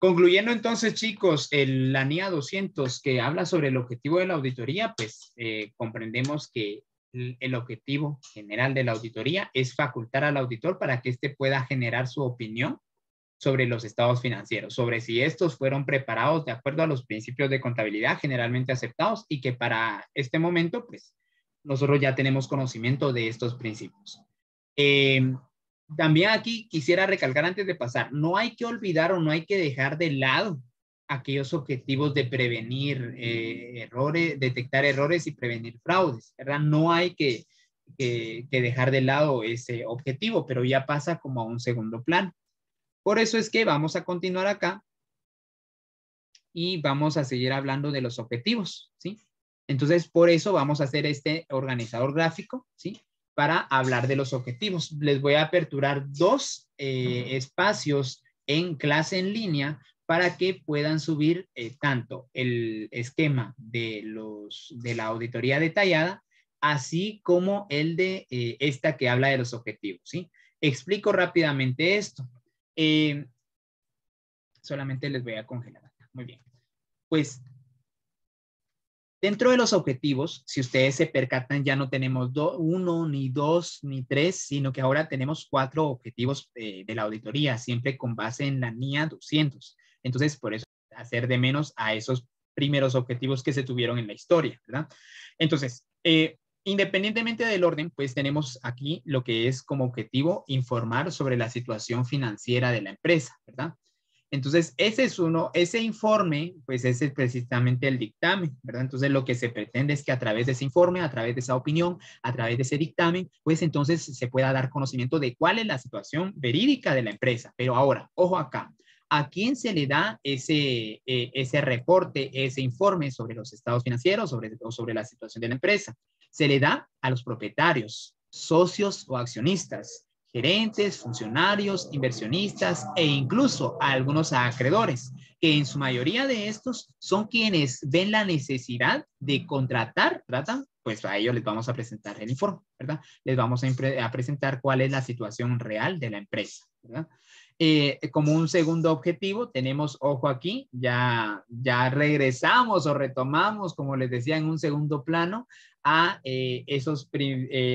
Concluyendo entonces, chicos, la NIA 200 que habla sobre el objetivo de la auditoría, pues comprendemos que el objetivo general de la auditoría es facultar al auditor para que éste pueda generar su opinión sobre los estados financieros, sobre si estos fueron preparados de acuerdo a los principios de contabilidad generalmente aceptados y que para este momento, pues, nosotros ya tenemos conocimiento de estos principios. También aquí quisiera recalcar antes de pasar, no hay que olvidar o no hay que dejar de lado aquellos objetivos de prevenir errores, detectar errores y prevenir fraudes, ¿verdad? No hay que dejar de lado ese objetivo, pero ya pasa como a un segundo plano. Por eso es que vamos a continuar acá y vamos a seguir hablando de los objetivos, ¿sí? Entonces, por eso vamos a hacer este organizador gráfico, ¿sí? Para hablar de los objetivos. Les voy a aperturar dos espacios en clase en línea para que puedan subir tanto el esquema de la auditoría detallada, así como el de esta que habla de los objetivos, ¿sí? Explico rápidamente esto. Solamente les voy a congelar acá. Muy bien. Pues dentro de los objetivos, si ustedes se percatan, ya no tenemos uno, ni dos, ni tres, sino que ahora tenemos 4 objetivos de la auditoría, siempre con base en la NIA 200. Entonces, por eso, hacer de menos a esos primeros objetivos que se tuvieron en la historia, ¿verdad? Entonces, independientemente del orden, pues tenemos aquí lo que es como objetivo informar sobre la situación financiera de la empresa, ¿verdad? Entonces, ese informe, pues ese es precisamente el dictamen, ¿verdad? Entonces, lo que se pretende es que a través de ese informe, a través de esa opinión, a través de ese dictamen, pues entonces se pueda dar conocimiento de cuál es la situación verídica de la empresa. Pero ahora, ojo acá, ¿a quién se le da ese reporte, ese informe sobre los estados financieros o sobre la situación de la empresa? Se le da a los propietarios, socios o accionistas, gerentes, funcionarios, inversionistas e incluso a algunos acreedores, que en su mayoría de estos son quienes ven la necesidad de contratar, ¿verdad? Pues a ellos les vamos a presentar el informe, ¿verdad? Les vamos a presentar cuál es la situación real de la empresa, ¿verdad? Como un segundo objetivo, tenemos, ojo aquí, ya regresamos o retomamos, como les decía, en un segundo plano, a esos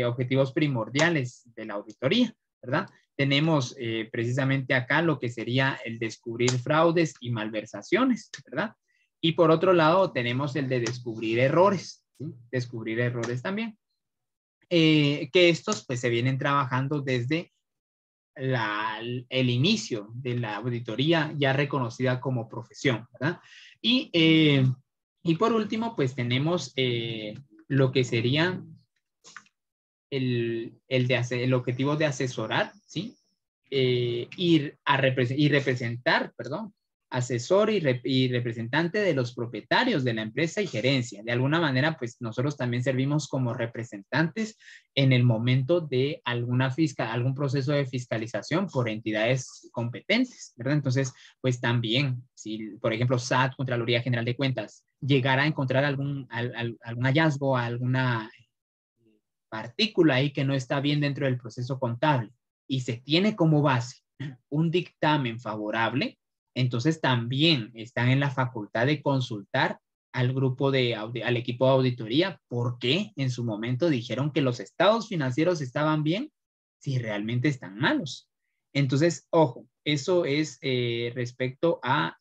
objetivos primordiales de la auditoría, ¿verdad? Tenemos precisamente acá lo que sería el descubrir fraudes y malversaciones, ¿verdad? Y por otro lado tenemos el de descubrir errores, ¿sí? Descubrir errores también. Que estos pues se vienen trabajando desde el inicio de la auditoría ya reconocida como profesión, ¿verdad? Y por último pues tenemos lo que sería el objetivo de asesorar, ¿sí? Y representar, perdón, asesor y representante de los propietarios de la empresa y gerencia. De alguna manera, pues nosotros también servimos como representantes en el momento de algún proceso de fiscalización por entidades competentes, ¿verdad? Entonces, pues también, si por ejemplo SAT, Contraloría General de Cuentas, llegara a encontrar algún hallazgo, alguna partícula ahí que no está bien dentro del proceso contable y se tiene como base un dictamen favorable, entonces también están en la facultad de consultar al al equipo de auditoría, porque en su momento dijeron que los estados financieros estaban bien si realmente están malos. Entonces, ojo, eso es respecto a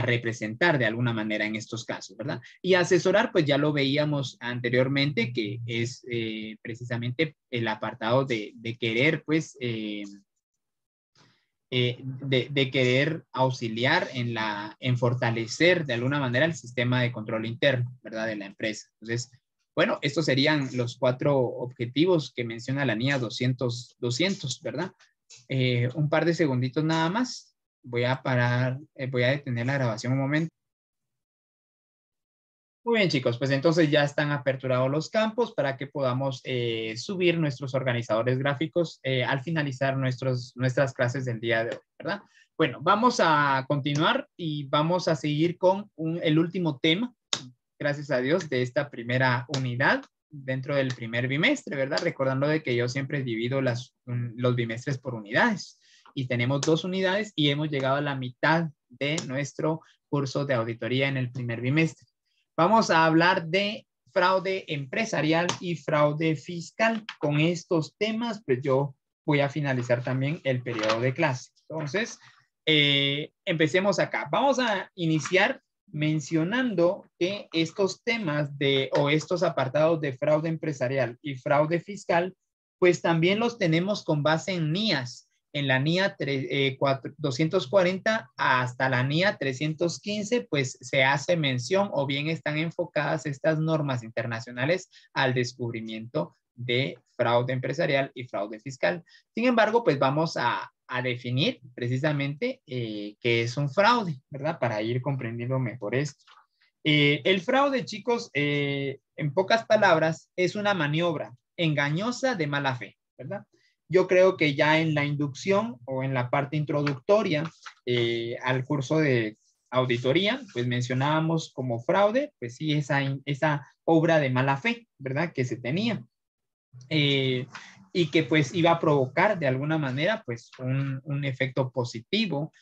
representar de alguna manera en estos casos, ¿verdad? Y asesorar, pues ya lo veíamos anteriormente, que es precisamente el apartado de querer, pues, de querer auxiliar en fortalecer de alguna manera el sistema de control interno, ¿verdad? De la empresa. Entonces, bueno, estos serían los 4 objetivos que menciona la NIA 200, ¿verdad? Un par de segunditos nada más. Voy a parar, voy a detener la grabación un momento. Muy bien, chicos, pues entonces ya están aperturados los campos para que podamos subir nuestros organizadores gráficos al finalizar nuestras clases del día de hoy, ¿verdad? Bueno, vamos a continuar y vamos a seguir con el último tema, gracias a Dios, de esta primera unidad dentro del primer bimestre, ¿verdad? Recordando de que yo siempre divido los bimestres por unidades. y tenemos 2 unidades y hemos llegado a la mitad de nuestro curso de auditoría en el primer bimestre. Vamos a hablar de fraude empresarial y fraude fiscal. Con estos temas, pues yo voy a finalizar también el periodo de clase. Entonces, empecemos acá. Vamos a iniciar mencionando que estos temas o estos apartados de fraude empresarial y fraude fiscal, pues también los tenemos con base en NIAS. En la NIA 240 hasta la NIA 315, pues se hace mención o bien están enfocadas estas normas internacionales al descubrimiento de fraude empresarial y fraude fiscal. Sin embargo, pues vamos a definir precisamente qué es un fraude, ¿verdad? Para ir comprendiendo mejor esto. El fraude, chicos, en pocas palabras, es una maniobra engañosa de mala fe, ¿verdad? Yo creo que ya en la inducción o en la parte introductoria al curso de auditoría, pues mencionábamos como fraude, pues sí, esa obra de mala fe, ¿verdad? Que se tenía. Y que pues iba a provocar de alguna manera pues un efecto positivo,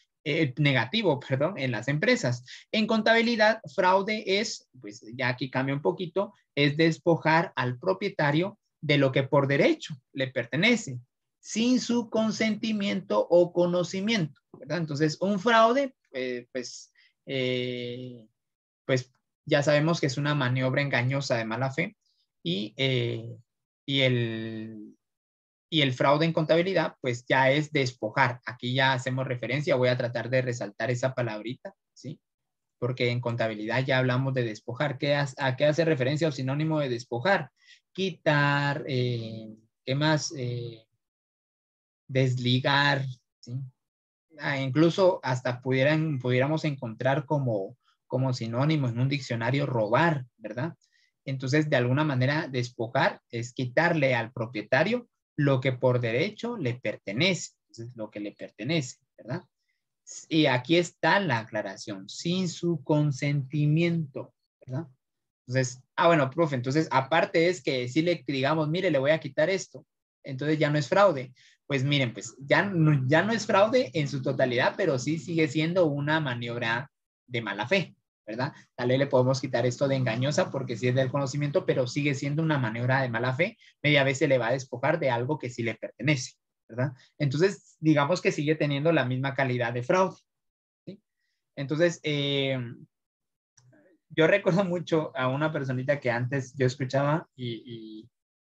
negativo, perdón, en las empresas. En contabilidad, fraude es, pues ya aquí cambia un poquito, es despojar al propietario de lo que por derecho le pertenece, sin su consentimiento o conocimiento, ¿verdad? Entonces, un fraude, pues ya sabemos que es una maniobra engañosa de mala fe y el fraude en contabilidad, pues ya es despojar. Aquí ya hacemos referencia, voy a tratar de resaltar esa palabrita, ¿sí? Porque en contabilidad ya hablamos de despojar. ¿A qué hace referencia o sinónimo de despojar? Quitar, ¿qué más? Desligar, ¿sí? Incluso hasta pudiéramos encontrar como sinónimo en un diccionario robar, ¿verdad? Entonces, de alguna manera, despojar es quitarle al propietario lo que por derecho le pertenece, entonces, lo que le pertenece, ¿verdad? Y aquí está la aclaración, sin su consentimiento, ¿verdad? Entonces, bueno, profe, entonces, aparte es que si le digamos, mire, le voy a quitar esto, entonces ya no es fraude. Pues miren, pues ya no es fraude en su totalidad, pero sí sigue siendo una maniobra de mala fe, ¿verdad? Tal vez le podemos quitar esto de engañosa porque sí es del conocimiento, pero sigue siendo una maniobra de mala fe. Media vez se le va a despojar de algo que sí le pertenece, ¿verdad? Entonces, digamos que sigue teniendo la misma calidad de fraude, ¿sí? Entonces, yo recuerdo mucho a una personita que antes yo escuchaba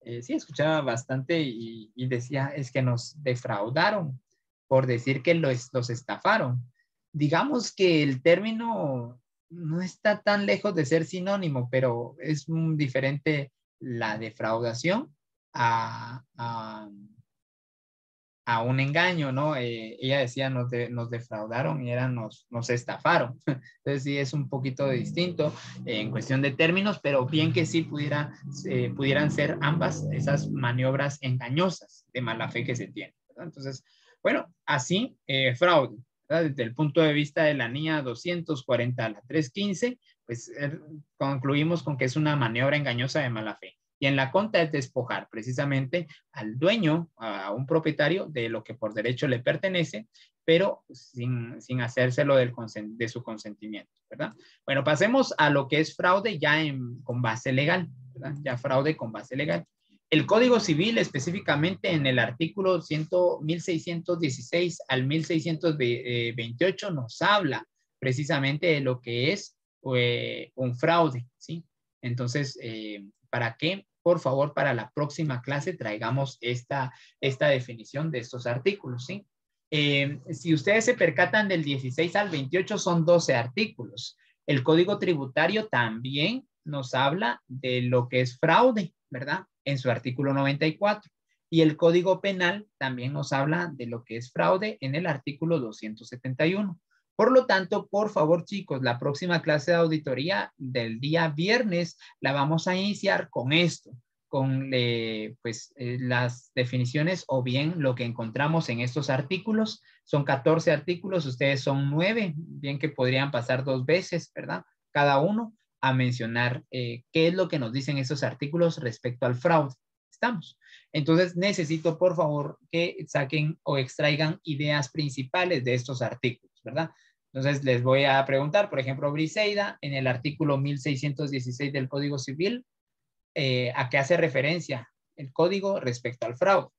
sí, escuchaba bastante y decía, es que nos defraudaron por decir que los estafaron. Digamos que el término no está tan lejos de ser sinónimo, pero es diferente la defraudación a un engaño, ¿no? Ella decía, nos defraudaron y nos estafaron. Entonces sí es un poquito distinto en cuestión de términos, pero bien que sí pudieran ser ambas esas maniobras engañosas de mala fe que se tienen, ¿verdad? Entonces, bueno, así fraude, ¿verdad? Desde el punto de vista de la NIA 240 a la 315, pues concluimos con que es una maniobra engañosa de mala fe. Y en la conta es despojar precisamente al dueño, a un propietario, de lo que por derecho le pertenece, pero sin hacérselo de su consentimiento, ¿verdad? Bueno, pasemos a lo que es fraude ya con base legal, ¿verdad? Ya fraude con base legal. El Código Civil, específicamente en el artículo 1616 al 1628, nos habla precisamente de lo que es un fraude, ¿sí? Entonces, ¿para qué? Por favor, para la próxima clase traigamos esta definición de estos artículos, ¿sí? Si ustedes se percatan del 16 al 28 son 12 artículos. El Código Tributario también nos habla de lo que es fraude, ¿verdad? En su artículo 94. Y el Código Penal también nos habla de lo que es fraude en el artículo 271. Por lo tanto, por favor, chicos, la próxima clase de auditoría del día viernes la vamos a iniciar con esto, con las definiciones o bien lo que encontramos en estos artículos. Son 14 artículos, ustedes son 9, bien que podrían pasar 2 veces, ¿verdad? Cada uno a mencionar qué es lo que nos dicen esos artículos respecto al fraude. estamos. Entonces necesito, por favor, que saquen o extraigan ideas principales de estos artículos, ¿verdad? Entonces les voy a preguntar, por ejemplo, Briseida, en el artículo 1616 del Código Civil, ¿a qué hace referencia el código respecto al fraude?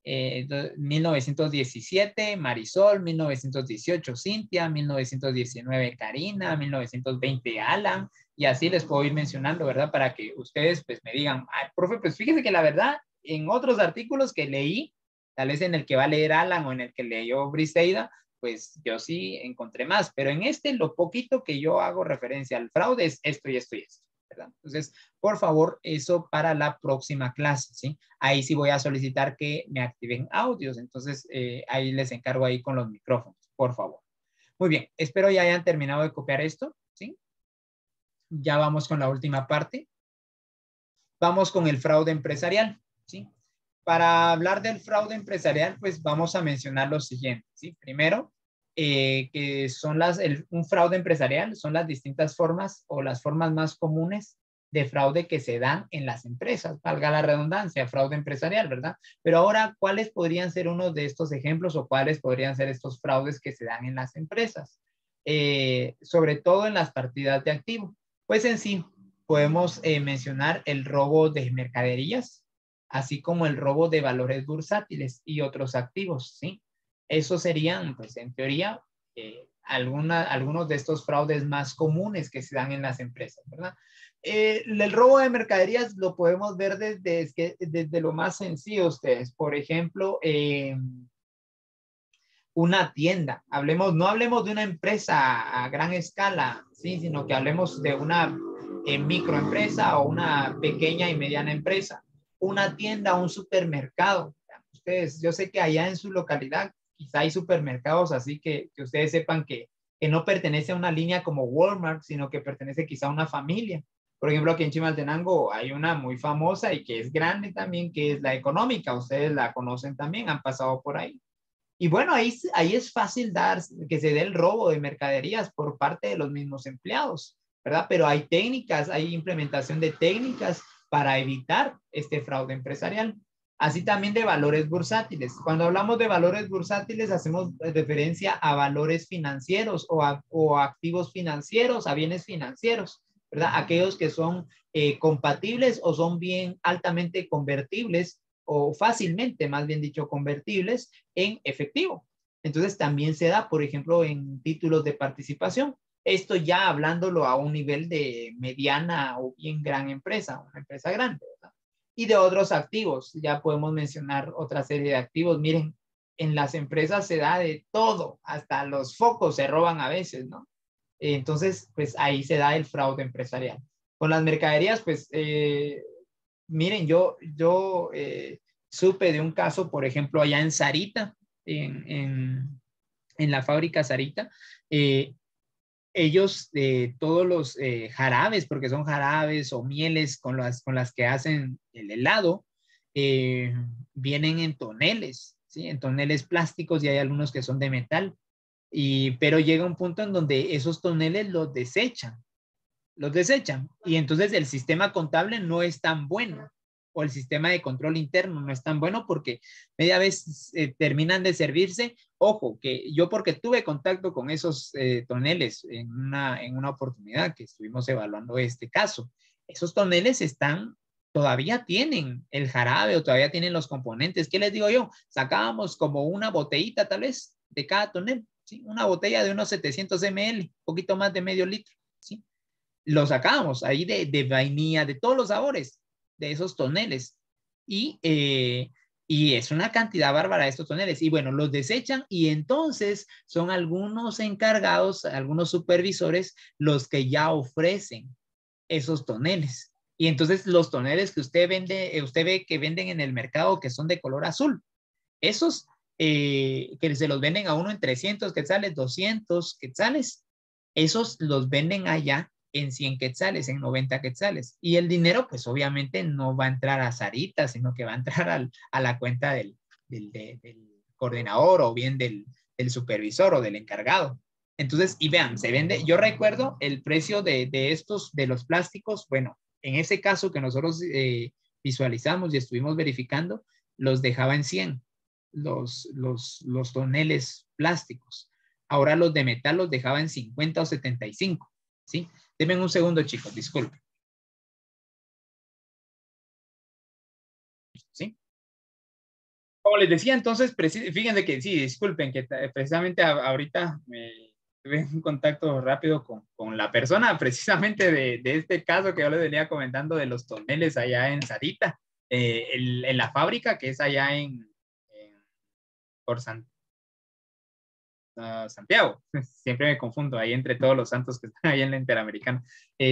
1917, Marisol, 1918, Cintia, 1919, Karina, 1920, Alan, y así les puedo ir mencionando, ¿verdad? Para que ustedes pues me digan, ay, profe, pues fíjese que la verdad, en otros artículos que leí, tal vez en el que va a leer Alan o en el que leyó Briseida, pues yo sí encontré más, pero en este lo poquito que yo hago referencia al fraude es esto y esto y esto, ¿verdad? Entonces, por favor, eso para la próxima clase, ¿sí? Ahí sí voy a solicitar que me activen audios, entonces ahí les encargo ahí con los micrófonos, por favor. Muy bien, espero ya hayan terminado de copiar esto, ¿sí? Ya vamos con la última parte. Vamos con el fraude empresarial, ¿sí? Para hablar del fraude empresarial, pues vamos a mencionar lo siguiente, ¿sí? Primero, que son un fraude empresarial, son las distintas formas o las formas más comunes de fraude que se dan en las empresas, valga la redundancia, fraude empresarial, ¿verdad? Pero ahora, ¿cuáles podrían ser uno de estos ejemplos o cuáles podrían ser estos fraudes que se dan en las empresas? Sobre todo en las partidas de activo. Pues en sí, podemos mencionar el robo de mercaderías, así como el robo de valores bursátiles y otros activos, ¿sí? Esos serían, pues en teoría, algunos de estos fraudes más comunes que se dan en las empresas, ¿verdad? El robo de mercaderías lo podemos ver desde lo más sencillo ustedes. Por ejemplo, una tienda. No hablemos de una empresa a gran escala, ¿sí? Sino que hablemos de una microempresa o una pequeña y mediana empresa. Una tienda, un supermercado. Ustedes, yo sé que allá en su localidad quizá hay supermercados, así que ustedes sepan que no pertenece a una línea como Walmart, sino que pertenece quizá a una familia. Por ejemplo, aquí en Chimaltenango hay una muy famosa y que es grande también, que es la Económica. Ustedes la conocen también, han pasado por ahí. Y bueno, ahí es fácil que se dé el robo de mercaderías por parte de los mismos empleados, ¿verdad? Pero hay técnicas, hay implementación de técnicas para evitar este fraude empresarial. Así también de valores bursátiles. Cuando hablamos de valores bursátiles, hacemos referencia a valores financieros o a activos financieros, a bienes financieros, ¿verdad? Aquellos que son compatibles o son bien altamente convertibles o fácilmente, más bien dicho, convertibles en efectivo. Entonces también se da, por ejemplo, en títulos de participación. Esto ya hablándolo a un nivel de mediana o bien gran empresa, una empresa grande, ¿verdad? Y de otros activos, ya podemos mencionar otra serie de activos. Miren, en las empresas se da de todo, hasta los focos se roban a veces, ¿no? Entonces, pues ahí se da el fraude empresarial. Con las mercaderías, pues miren, yo supe de un caso, por ejemplo, allá en Sarita, en la fábrica Sarita, ellos, todos los jarabes, porque son jarabes o mieles con las que hacen el helado, eh, vienen en toneles, ¿sí? En toneles plásticos y hay algunos que son de metal. Pero llega un punto en donde esos toneles los desechan. Y entonces el sistema contable no es tan bueno o el sistema de control interno no es tan bueno porque media vez terminan de servirse. Ojo, que yo porque tuve contacto con esos toneles en una oportunidad que estuvimos evaluando este caso, esos toneles todavía tienen el jarabe o todavía tienen los componentes. ¿Qué les digo yo? Sacábamos como una botellita tal vez de cada tonel, ¿sí? Una botella de unos 700 ml, un poquito más de medio litro, ¿sí? Lo sacábamos ahí de vainilla, de todos los sabores, de esos toneles. Y es una cantidad bárbara de estos toneles. Y bueno, los desechan y entonces son algunos encargados, algunos supervisores, los que ya ofrecen esos toneles. Y entonces los toneles que usted ve que venden en el mercado que son de color azul, esos que se los venden a uno en 300 quetzales, 200 quetzales, esos los venden allá en 100 quetzales, en 90 quetzales. Y el dinero, pues obviamente no va a entrar a Sarita, sino que va a entrar a la cuenta del coordinador o bien del supervisor o del encargado. Entonces, y vean, se vende, yo recuerdo el precio de estos, de los plásticos, bueno, en ese caso que nosotros visualizamos y estuvimos verificando, los dejaba en 100, los toneles plásticos. Ahora los de metal los dejaba en 50 o 75, ¿sí? Denme un segundo, chicos, disculpen. ¿Sí? Como les decía, entonces, fíjense que sí, disculpen, que precisamente ahorita me tuve un contacto rápido con la persona precisamente de este caso que yo les venía comentando de los toneles allá en Sarita, en la fábrica que es allá por Santiago. Siempre me confundo ahí entre todos los santos que están ahí en la Interamericana.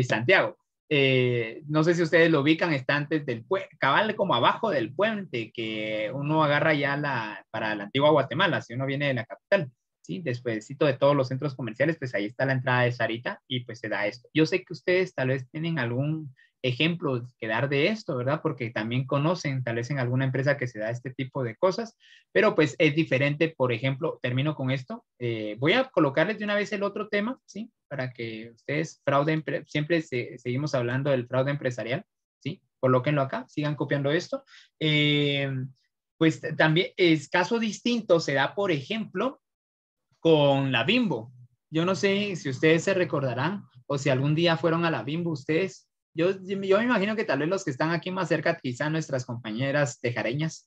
Santiago. No sé si ustedes lo ubican, está antes del puente, cabal como abajo del puente que uno agarra ya para la antigua Guatemala, si uno viene de la capital, ¿sí? Despuésito de todos los centros comerciales, pues ahí está la entrada de Sarita y pues se da esto. Yo sé que ustedes tal vez tienen algún ejemplo que dar de esto, ¿verdad? Porque también conocen tal vez en alguna empresa que se da este tipo de cosas, pero pues es diferente. Por ejemplo, termino con esto. Voy a colocarles de una vez el otro tema, ¿sí? Para que ustedes, siempre seguimos hablando del fraude empresarial, ¿sí? Colóquenlo acá, sigan copiando esto. Pues también es caso distinto, se da, por ejemplo, con la Bimbo. Yo no sé si ustedes se recordarán o si algún día fueron a la Bimbo ustedes. Yo me imagino que tal vez los que están aquí más cerca, quizá nuestras compañeras tejareñas,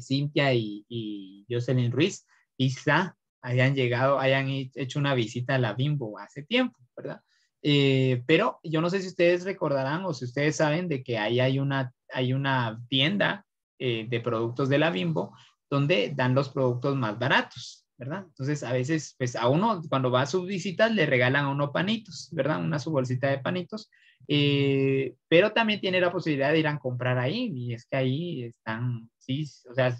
Cintia y Jocelyn Ruiz, quizá hayan llegado, hayan hecho una visita a la Bimbo hace tiempo, ¿verdad? Pero yo no sé si ustedes recordarán o si ustedes saben de que ahí hay una tienda de productos de la Bimbo donde dan los productos más baratos, ¿verdad? Entonces, a veces, pues a uno, cuando va a sus visitas, le regalan a uno panitos, ¿verdad? Una su bolsita de panitos, pero también tiene la posibilidad de ir a comprar ahí, y es que ahí están, sí, o sea,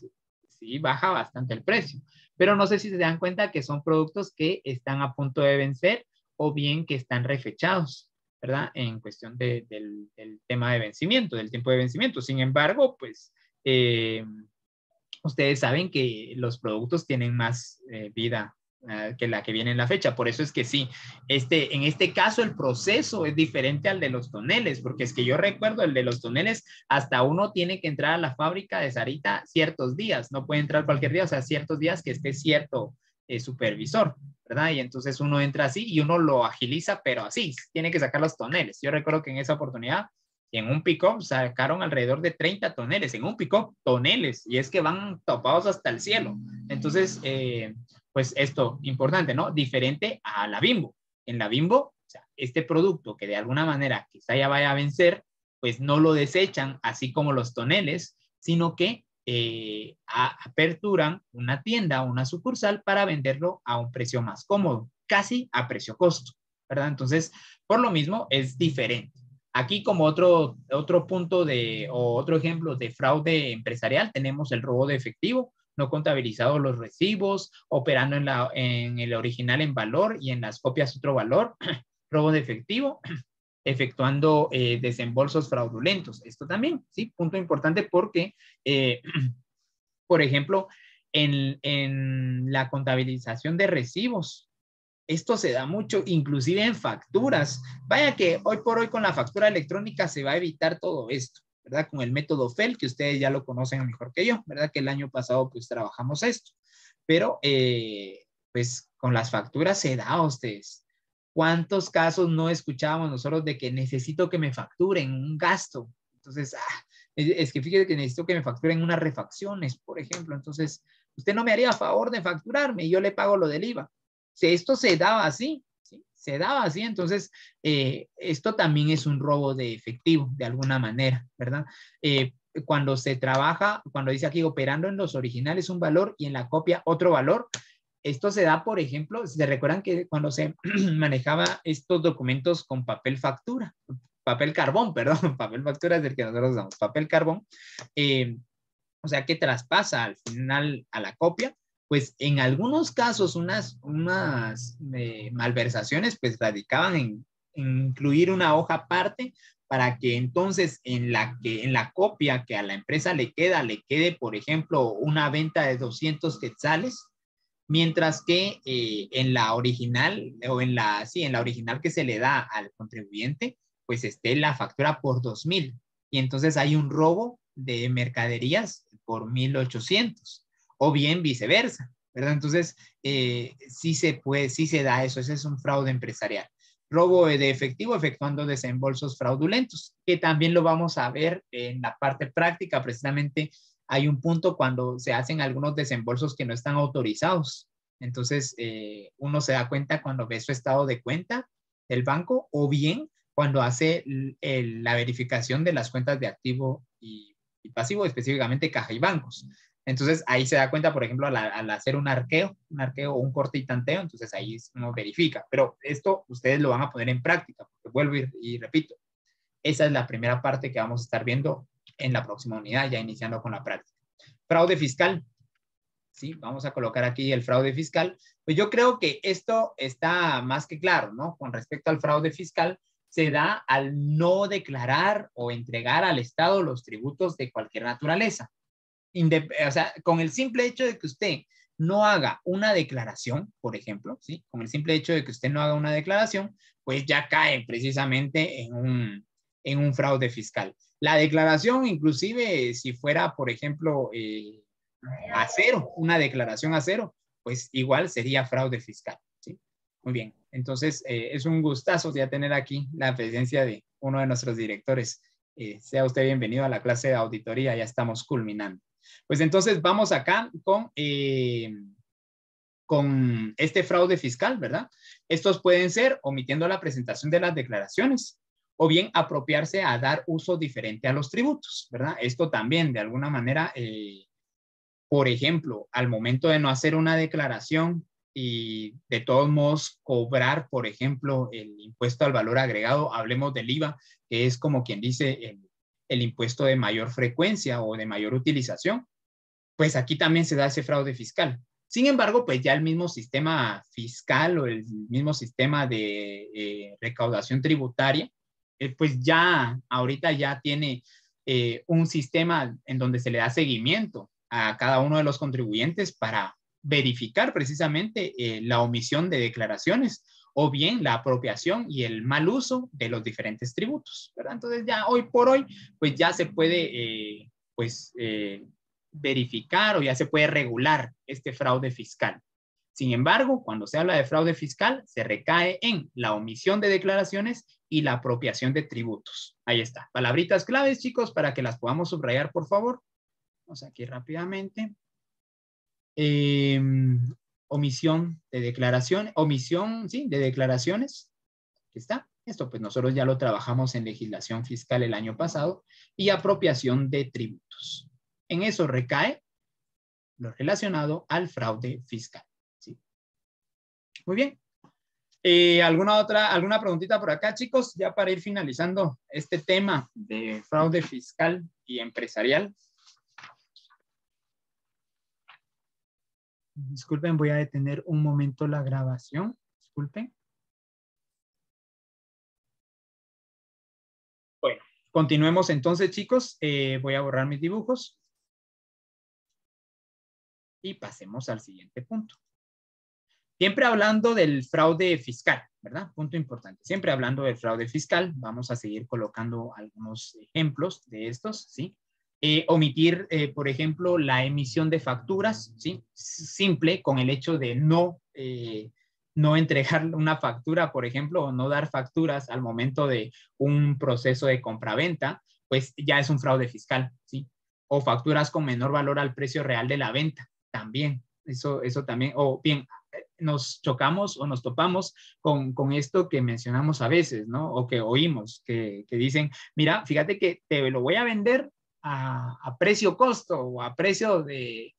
sí baja bastante el precio, pero no sé si se dan cuenta que son productos que están a punto de vencer o bien que están refechados, ¿verdad? En cuestión del tema de vencimiento, del tiempo de vencimiento. Sin embargo, pues ustedes saben que los productos tienen más vida que la que viene en la fecha. Por eso es que sí, en este caso el proceso es diferente al de los toneles, porque es que yo recuerdo el de los toneles, hasta uno tiene que entrar a la fábrica de Sarita ciertos días, no puede entrar cualquier día, o sea, ciertos días que esté cierto supervisor, ¿verdad? Y entonces uno entra así y uno lo agiliza, pero así, tiene que sacar los toneles. Yo recuerdo que en esa oportunidad en un pick-up sacaron alrededor de 30 toneles, en un pick-up toneles, y es que van topados hasta el cielo. Entonces, pues esto, importante, ¿no? Diferente a la Bimbo. En la Bimbo, o sea, este producto que de alguna manera quizá ya vaya a vencer, pues no lo desechan así como los toneles, sino que aperturan una tienda, una sucursal para venderlo a un precio más cómodo, casi a precio costo, ¿verdad? Entonces, por lo mismo, es diferente. Aquí como otro punto o otro ejemplo de fraude empresarial tenemos el robo de efectivo, no contabilizados los recibos, operando en el original en valor y en las copias otro valor, robo de efectivo, efectuando desembolsos fraudulentos. Esto también, sí, punto importante porque, por ejemplo, en la contabilización de recibos, esto se da mucho, inclusive en facturas. Vaya que hoy por hoy con la factura electrónica se va a evitar todo esto, ¿verdad? Con el método FEL, que ustedes ya lo conocen mejor que yo, ¿verdad? Que el año pasado pues trabajamos esto. Pero pues con las facturas se da a ustedes. ¿Cuántos casos no escuchábamos nosotros de que necesito que me facturen un gasto? Entonces, es que fíjese que necesito que me facturen unas refacciones, por ejemplo. Entonces, usted no me haría favor de facturarme y yo le pago lo del IVA. Si esto se daba así, ¿sí? Se daba así, entonces esto también es un robo de efectivo, de alguna manera, ¿verdad? Cuando se trabaja, cuando dice aquí operando en los originales un valor y en la copia otro valor, esto se da, por ejemplo, se recuerdan que cuando se manejaba estos documentos con papel factura, papel carbón, perdón, papel factura es el que nosotros usamos, papel carbón, o sea, que traspasa al final a la copia, pues en algunos casos unas malversaciones pues radicaban en incluir una hoja aparte para que entonces en la copia que a la empresa le quede, por ejemplo, una venta de 200 quetzales, mientras que en la original o en la original que se le da al contribuyente, pues esté la factura por 2,000. y entonces hay un robo de mercaderías por 1.800 o bien viceversa, ¿verdad? Entonces, sí se puede, sí se da eso, ese es un fraude empresarial. Robo de efectivo efectuando desembolsos fraudulentos, que también lo vamos a ver en la parte práctica. Precisamente hay un punto cuando se hacen algunos desembolsos que no están autorizados. Entonces, uno se da cuenta cuando ve su estado de cuenta del banco o bien cuando hace la verificación de las cuentas de activo y pasivo, específicamente caja y bancos. Entonces ahí se da cuenta, por ejemplo, al hacer un arqueo o un corte y tanteo, entonces ahí uno verifica. Pero esto ustedes lo van a poner en práctica, porque vuelvo y repito, esa es la primera parte que vamos a estar viendo en la próxima unidad, ya iniciando con la práctica. Fraude fiscal. Sí, vamos a colocar aquí el fraude fiscal. Pues yo creo que esto está más que claro, ¿no? Con respecto al fraude fiscal, se da al no declarar o entregar al Estado los tributos de cualquier naturaleza. O sea, con el simple hecho de que usted no haga una declaración, por ejemplo, ¿sí? Con el simple hecho de que usted no haga una declaración, pues ya cae precisamente en un fraude fiscal. La declaración, inclusive, si fuera, por ejemplo, a cero, una declaración a cero, pues igual sería fraude fiscal, ¿sí? Muy bien, entonces es un gustazo ya tener aquí la presencia de uno de nuestros directores. Sea usted bienvenido a la clase de auditoría, ya estamos culminando. Pues entonces vamos acá con este fraude fiscal, ¿verdad? Estos pueden ser omitiendo la presentación de las declaraciones o bien apropiarse a dar uso diferente a los tributos, ¿verdad? Esto también de alguna manera, por ejemplo, al momento de no hacer una declaración y de todos modos cobrar, por ejemplo, el impuesto al valor agregado, hablemos del IVA, que es como quien dice el impuesto de mayor frecuencia o de mayor utilización, pues aquí también se da ese fraude fiscal. Sin embargo, pues ya el mismo sistema fiscal o el mismo sistema de recaudación tributaria, pues ya ahorita ya tiene un sistema en donde se le da seguimiento a cada uno de los contribuyentes para verificar precisamente la omisión de declaraciones o bien la apropiación y el mal uso de los diferentes tributos, ¿verdad? Entonces ya hoy por hoy, pues ya se puede, verificar o ya se puede regular este fraude fiscal. Sin embargo, cuando se habla de fraude fiscal, se recae en la omisión de declaraciones y la apropiación de tributos. Ahí está. Palabritas claves, chicos, para que las podamos subrayar, por favor. Vamos aquí rápidamente. Omisión de declaración, omisión, sí, de declaraciones. Aquí está. Esto pues nosotros ya lo trabajamos en legislación fiscal el año pasado y apropiación de tributos. En eso recae lo relacionado al fraude fiscal. ¿Sí? Muy bien. ¿Alguna preguntita por acá, chicos? Ya para ir finalizando este tema de fraude fiscal y empresarial. Disculpen, voy a detener un momento la grabación. Disculpen. Bueno, continuemos entonces, chicos. Voy a borrar mis dibujos. Y pasemos al siguiente punto. Siempre hablando del fraude fiscal, ¿verdad? Punto importante. Siempre hablando del fraude fiscal, vamos a seguir colocando algunos ejemplos de estos, ¿sí? Omitir, por ejemplo, la emisión de facturas, ¿sí? Simple con el hecho de no entregar una factura, por ejemplo, o no dar facturas al momento de un proceso de compraventa, pues ya es un fraude fiscal, ¿sí? O facturas con menor valor al precio real de la venta, también. Eso también, o bien, nos chocamos o nos topamos con esto que mencionamos a veces, ¿no? O que oímos, que dicen, mira, fíjate que te lo voy a vender a precio costo o a precio de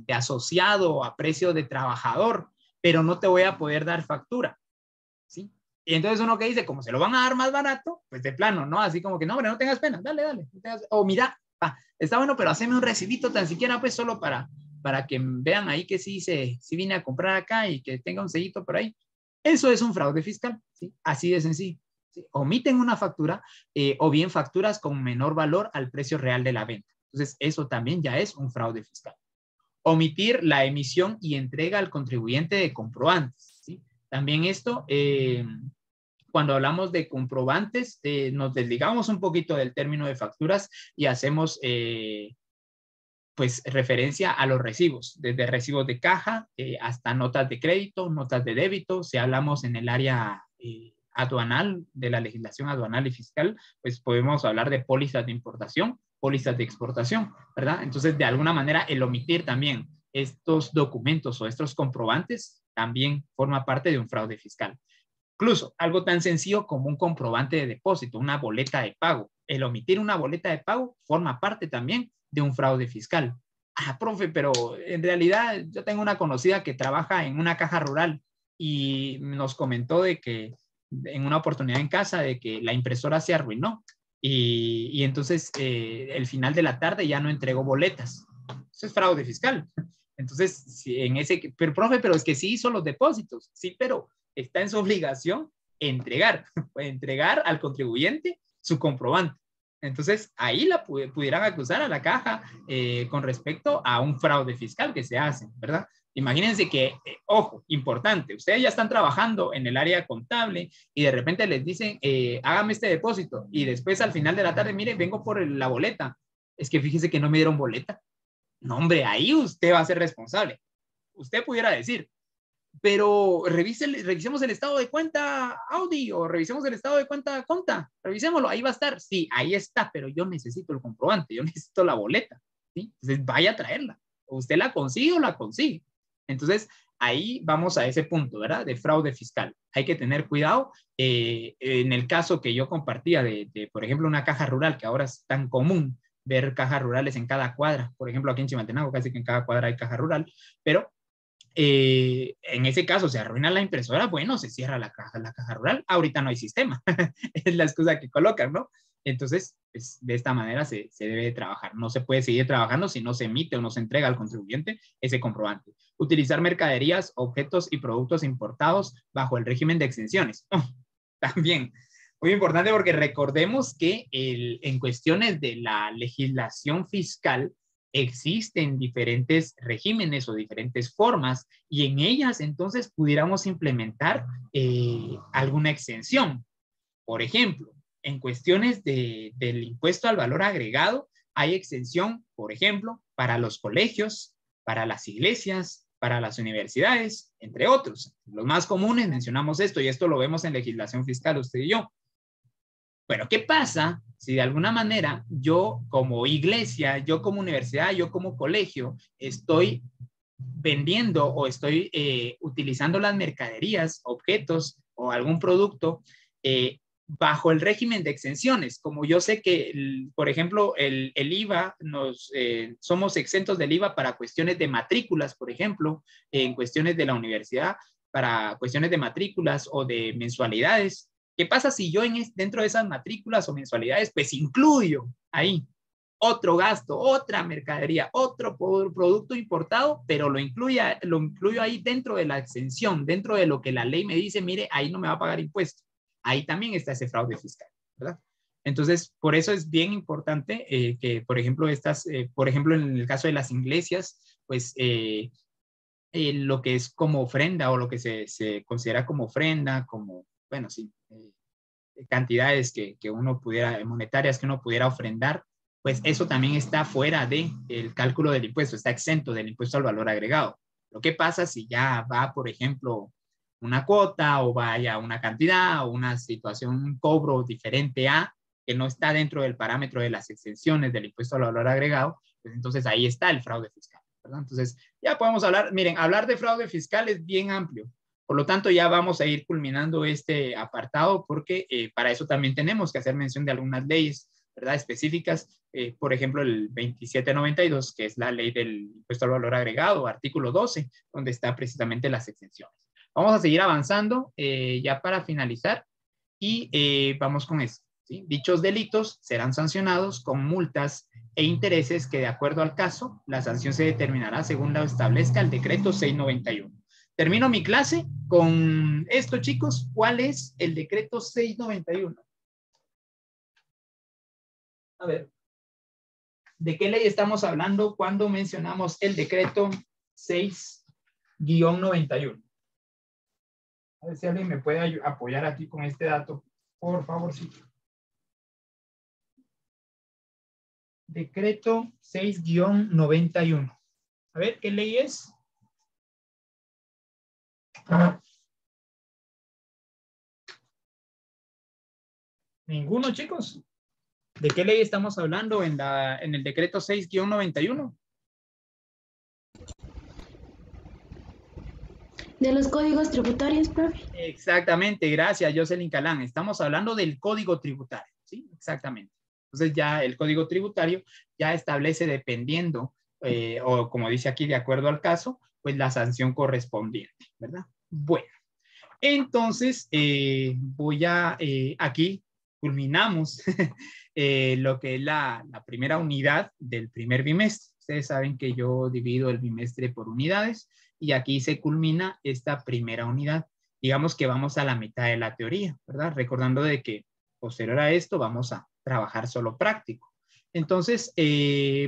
asociado, a precio de trabajador, pero no te voy a poder dar factura, ¿sí? Y entonces uno que dice, como se lo van a dar más barato, pues de plano, ¿no? Así como que, no, hombre, no tengas pena, dale, dale. O mira, está bueno, pero haceme un recibito tan siquiera, pues solo para que vean ahí que sí vine a comprar acá y que tenga un sellito por ahí. Eso es un fraude fiscal, ¿sí? Así de sencillo. ¿Sí? Omiten una factura o bien facturas con menor valor al precio real de la venta. Entonces, eso también ya es un fraude fiscal. Omitir la emisión y entrega al contribuyente de comprobantes, ¿sí? También esto cuando hablamos de comprobantes, nos desligamos un poquito del término de facturas y hacemos pues referencia a los recibos, desde recibos de caja hasta notas de crédito, notas de débito. Si hablamos en el área aduanal, de la legislación aduanal y fiscal, pues podemos hablar de pólizas de importación, pólizas de exportación, ¿verdad? Entonces, de alguna manera, el omitir también estos documentos o estos comprobantes también forma parte de un fraude fiscal. Incluso algo tan sencillo como un comprobante de depósito, una boleta de pago. El omitir una boleta de pago forma parte también de un fraude fiscal. Ah, profe, pero en realidad yo tengo una conocida que trabaja en una caja rural y nos comentó de que en una oportunidad en casa de que la impresora se arruinó y entonces el final de la tarde ya no entregó boletas. Eso es fraude fiscal. Entonces, si en ese, pero profe, pero es que sí hizo los depósitos, sí, pero está en su obligación entregar al contribuyente su comprobante. Entonces, ahí la pudieran acusar a la caja con respecto a un fraude fiscal que se hace, ¿verdad? Imagínense que, ojo, importante, ustedes ya están trabajando en el área contable y de repente les dicen, hágame este depósito y después al final de la tarde, mire, vengo por la boleta. Es que fíjese que no me dieron boleta. No, hombre, ahí usted va a ser responsable. Usted pudiera decir, pero revisemos el estado de cuenta Audi o revisemos el estado de cuenta Conta, revisémoslo, ahí va a estar, sí, ahí está, pero yo necesito el comprobante, yo necesito la boleta, ¿sí? Entonces vaya a traerla, usted la consigue o la consigue. Entonces ahí vamos a ese punto, ¿verdad? De fraude fiscal. Hay que tener cuidado. En el caso que yo compartía por ejemplo, una caja rural, que ahora es tan común ver cajas rurales en cada cuadra, por ejemplo, aquí en Chimaltenango casi que en cada cuadra hay caja rural, pero en ese caso se arruina la impresora, bueno, se cierra la caja rural, ahorita no hay sistema, es la excusa que colocan, ¿no? Entonces, pues, de esta manera se debe de trabajar, no se puede seguir trabajando si no se emite o no se entrega al contribuyente ese comprobante. Utilizar mercaderías, objetos y productos importados bajo el régimen de exenciones, también. Muy importante porque recordemos que en cuestiones de la legislación fiscal, existen diferentes regímenes o diferentes formas y en ellas entonces pudiéramos implementar alguna exención. Por ejemplo, en cuestiones del impuesto al valor agregado, hay exención, por ejemplo, para los colegios, para las iglesias, para las universidades, entre otros. Los más comunes mencionamos esto y esto lo vemos en legislación fiscal, usted y yo. Bueno, ¿qué pasa si de alguna manera yo como iglesia, yo como universidad, yo como colegio, estoy vendiendo o estoy utilizando las mercaderías, objetos o algún producto bajo el régimen de exenciones? Como yo sé que, por ejemplo, el IVA, somos exentos del IVA para cuestiones de matrículas, por ejemplo, en cuestiones de la universidad, para cuestiones de matrículas o de mensualidades. ¿Qué pasa si yo dentro de esas matrículas o mensualidades, pues incluyo ahí otro gasto, otra mercadería, otro producto importado, pero lo incluyo ahí dentro de la exención, dentro de lo que la ley me dice, mire, ahí no me va a pagar impuesto? Ahí también está ese fraude fiscal, ¿verdad? Entonces, por eso es bien importante que, por ejemplo, por ejemplo, en el caso de las iglesias, pues lo que es como ofrenda o lo que se considera como ofrenda, como, bueno, sí, cantidades que uno pudiera, monetarias que uno pudiera ofrendar, pues eso también está fuera del cálculo del impuesto, está exento del impuesto al valor agregado. Lo que pasa si ya va, por ejemplo, una cuota o vaya una cantidad o una situación, un cobro diferente a que no está dentro del parámetro de las exenciones del impuesto al valor agregado, pues entonces ahí está el fraude fiscal, ¿verdad? Entonces ya podemos hablar, miren, hablar de fraude fiscal es bien amplio. Por lo tanto, ya vamos a ir culminando este apartado porque para eso también tenemos que hacer mención de algunas leyes, ¿verdad? Específicas, por ejemplo, el 2792, que es la ley del impuesto al valor agregado, artículo 12, donde está precisamente las exenciones. Vamos a seguir avanzando ya para finalizar y vamos con esto, ¿sí? Dichos delitos serán sancionados con multas e intereses que, de acuerdo al caso, la sanción se determinará según lo establezca el decreto 691. Termino mi clase con esto, chicos. ¿Cuál es el decreto 691? A ver, ¿de qué ley estamos hablando cuando mencionamos el decreto 6-91? A ver si alguien me puede apoyar aquí con este dato, por favorcito. Decreto 6-91. A ver, ¿qué ley es? Ninguno, chicos. ¿De qué ley estamos hablando en el decreto 6-91? De los códigos tributarios, profe. Exactamente, gracias, Jocelyn Calán. Estamos hablando del Código Tributario, ¿sí? Exactamente. Entonces ya el Código Tributario ya establece dependiendo, o como dice aquí, de acuerdo al caso, pues la sanción correspondiente, ¿verdad? Bueno, entonces aquí culminamos lo que es la primera unidad del primer bimestre. Ustedes saben que yo divido el bimestre por unidades y aquí se culmina esta primera unidad. Digamos que vamos a la mitad de la teoría, ¿verdad? Recordando de que posterior a esto vamos a trabajar solo práctico. Entonces,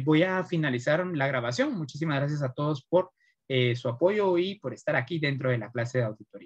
voy a finalizar la grabación. Muchísimas gracias a todos por su apoyo y por estar aquí dentro de la clase de auditoría.